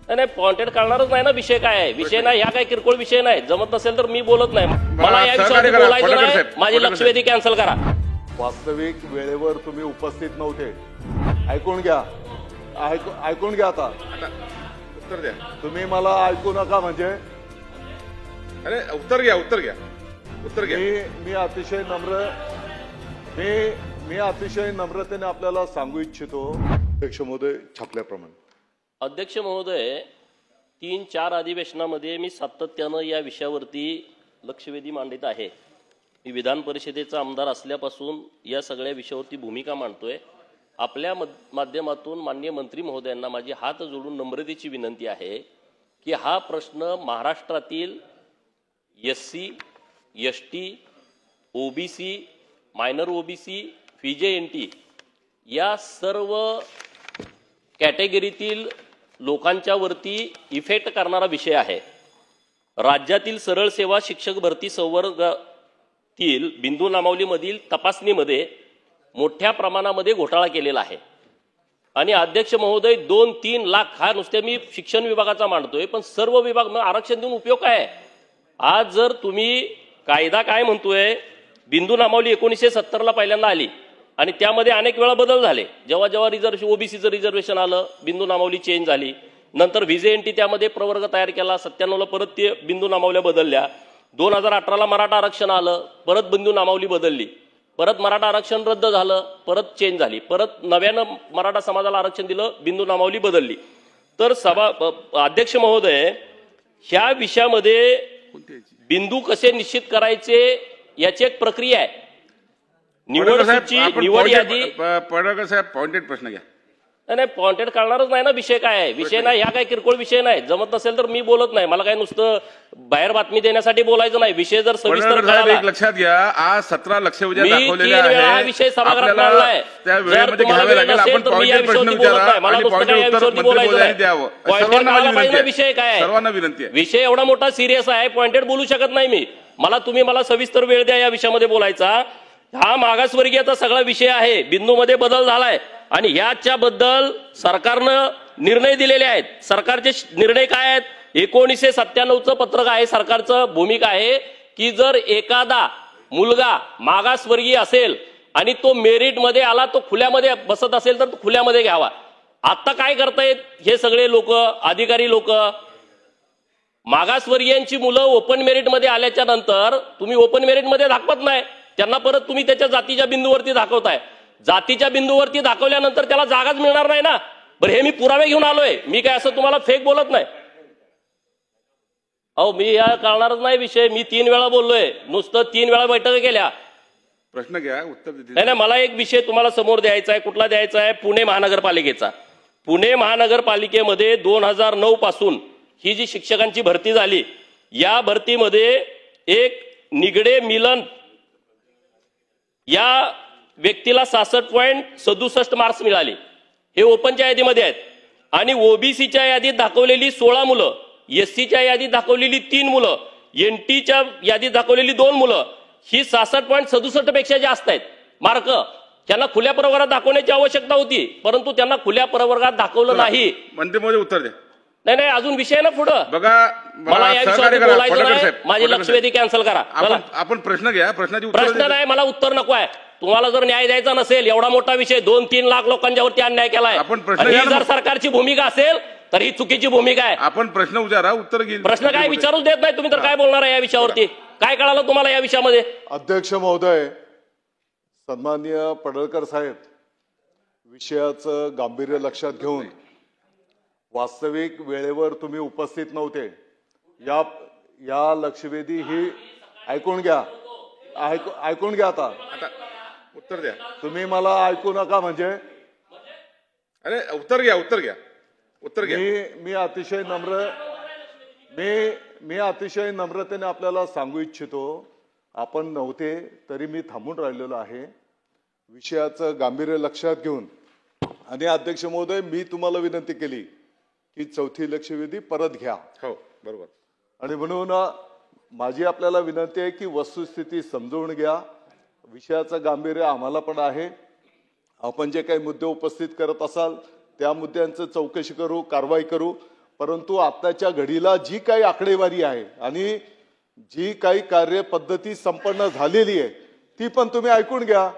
नाही पॉइंटेड कळणारच नाही ना विषय काय आहे. विषय नाही, ह्या काय किरकोळ विषय नाही. जमत नसेल तर मी बोलत नाही. मला या विषयावर बोलायचं नाही. माझी लक्षवेधी कॅन्सल करा. वास्तविक वेळेवर तुम्ही उपस्थित नव्हते. ऐकून घ्या, ऐकून घ्या. आता उत्तर द्या. तुम्ही मला ऐकू नका म्हणजे. अरे उत्तर घ्या, उत्तर घ्या, उत्तर घ्या. मी अतिशय नम्रतेने आपल्याला सांगू इच्छितो. अध्यक्ष महोदय छापल्याप्रमाणे. अध्यक्ष महोदय, 3-4 अधिवेशनामध्ये मी सातत्यानं या विषयावरती लक्षवेधी मांडित आहे. मी विधान परिषदेचा आमदार असल्यापासून या सगळ्या विषयावरती भूमिका मांडतोय. आपल्या माध्यमातून माननीय मंत्री महोदयांना माझी हात जोडून नम्रतेची विनंती आहे की हा प्रश्न महाराष्ट्रातील SC, ST, OBC, minor OBC, VJNT या सर्व कॅटेगरीतील लोकांच्या वरती इफेक्ट करणारा विषय आहे. राज्यातील सरळ सेवा शिक्षक भरती संवर्गातील बिंदू नामावलीमधील तपासणीमध्ये मोठ्या प्रमाणामध्ये घोटाळा केलेला आहे. आणि अध्यक्ष महोदय 2-3 लाख, हा नुसते मी शिक्षण विभागाचा मांडतोय, पण सर्व विभाग आरक्षण देऊन उपयोग काय आहे. आज जर तुम्ही कायदा काय म्हणतोय, बिंदू नामावली 1970ला पहिल्यांदा आली आणि त्यामध्ये अनेक वेळा बदल झाले. जेव्हा जेव्हा रिझर्वेशन, ओबीसीचं रिझर्वेशन आलं, बिंदू नामावली चेंज झाली. नंतर VJNT त्यामध्ये प्रवर्ग तयार केला. 97ला परत ते बिंदू नामावल्या बदलल्या. 2018ला मराठा आरक्षण आलं, परत बिंदू नामावली बदलली. परत मराठा आरक्षण रद्द झालं, परत चेंज झाली. परत नव्यानं मराठा समाजाला आरक्षण दिलं, बिंदू नामावली बदलली. तर अध्यक्ष महोदय, ह्या विषयामध्ये बिंदू कसे निश्चित करायचे याची एक प्रक्रिया आहे. निवड यादी. पडळकर साहेब पॉइंटेड प्रश्न घ्या. नाही पॉइंटेड कळणारच नाही ना विषय काय आहे. विषय नाही, ह्या काय किरकोळ विषय नाही. जमत नसेल तर मी बोलत नाही. मला काय नुसतं बाहेर बातमी देण्यासाठी बोलायचं नाही. विषय जर सविस्तर एक लक्षात घ्या, आज 17 लक्षवेधी दाखवलेल्या आहेत. हा विषय सभागृहात मांडलाय. त्या वेळेमध्ये घ्यावे लागेल. आपण पॉइंटेड प्रश्न विचारा, मला पॉइंटेड उत्तर मंत्री महोदयांनी द्यावं. विषय काय आहे, सर्वांना विनंती आहे. विषय एवढा मोठा सिरियस आहे, पॉइंटेड बोलू शकत नाही मी. मला सविस्तर वेळ द्या या विषयामध्ये बोलायचा. हा मागासवर्गीयचा सगळा विषय आहे. बिंदूमध्ये बदल झालाय आणि याच्याबद्दल सरकारनं निर्णय दिलेले आहेत. सरकारचे निर्णय काय आहेत? 1997चं पत्रक आहे. सरकारचं भूमिका आहे की जर एखादा मुलगा मागासवर्गीय असेल आणि तो मेरिटमध्ये आला, तो खुल्यामध्ये बसत असेल तर तो खुल्यामध्ये घ्यावा. आता काय करतायत हे सगळे लोक, अधिकारी लोक, मागासवर्गीयांची मुलं ओपन मेरिटमध्ये आल्याच्या नंतर तुम्ही ओपन मेरिटमध्ये दाखवत नाही त्यांना, परत तुम्ही त्याच्या जातीच्या बिंदूवरती दाखवताय. जातीच्या बिंदूवरती दाखवल्यानंतर त्याला जागाच मिळणार नाही ना. बरं, हे मी पुरावे घेऊन आलोय. मी काय असं तुम्हाला फेक बोलत नाही. अहो, मी या कळणारच नाही विषय. मी 3 वेळा बोललोय, नुसतं 3 वेळा बैठका केल्या. प्रश्न घ्या, उत्तर नाही. मला एक विषय तुम्हाला समोर द्यायचा आहे. कुठला द्यायचा आहे? पुणे महानगरपालिकेचा. पुणे महानगरपालिकेमध्ये 2009 पासून ही जी शिक्षकांची भरती झाली, या भरतीमध्ये एक निगडे मिलन या व्यक्तीला 66.67 मार्क्स मिळाले. हे ओपनच्या यादीमध्ये आहेत. आणि ओबीसीच्या यादीत दाखवलेली 16 मुलं, SCच्या यादीत दाखवलेली 3 मुलं, NTच्या यादीत दाखवलेली 2 मुलं, ही 66.67 पेक्षा जास्त आहेत मार्क. त्यांना खुल्या प्रवर्गात दाखवण्याची आवश्यकता होती, परंतु त्यांना खुल्या प्रवर्गात दाखवलं नाही. मंत्री महोदय उत्तर द्या. नाही, अजून विषय ना पुढं. बघा, मला या विषयावर बोलायचं नाही. माझी लक्षवेधी कॅन्सल करा. आपण प्रश्न घ्या. प्रश्नाची प्रश्न नाही, मला उत्तर नको आहे. तुम्हाला जर न्याय द्यायचा नसेल, एवढा मोठा विषय, 2-3 लाख लोकांच्या वरती अन्याय केलाय, ही जर सरकारची भूमिका असेल तर ही चुकीची भूमिका आहे. आपण प्रश्न विचारा, उत्तर घेईल. प्रश्न काय विचारूच देत नाही तुम्ही, तर काय बोलणार आहे या विषयावरती? काय कळालं तुम्हाला या विषयामध्ये? अध्यक्ष महोदय, सन्माननीय पडळकर साहेब, विषयाचं गांभीर्य लक्षात घेऊन वास्तविक वेळेवर तुम्ही उपस्थित नव्हते. या लक्षवेधी ही ऐकून घ्या. आता उत्तर द्या. तुम्ही मला ऐकू नका म्हणजे. अरे उत्तर घ्या, उत्तर घ्या, उत्तर घ्या. मी अतिशय नम्रतेने आपल्याला सांगू इच्छितो. आपण नव्हते तरी मी थांबून राहिलेलो आहे. विषयाचं गांभीर्य लक्षात घेऊन आणि अध्यक्ष महोदय, मी तुम्हाला विनंती केली की 4थी लक्षवेधी परत घ्या. हो, बरोबर. आणि म्हणून माझी आपल्याला विनंती आहे की वस्तुस्थिती समजून घ्या. विषयाचं गांभीर्य आम्हाला पण आहे. आपण जे काही मुद्दे उपस्थित करत असाल त्या मुद्द्यांचं चौकशी करू, कारवाई करू. परंतु आत्ताच्या घडीला जी काही आकडेवारी आहे आणि जी काही कार्यपद्धती संपन्न झालेली आहे ती पण तुम्ही ऐकून घ्या.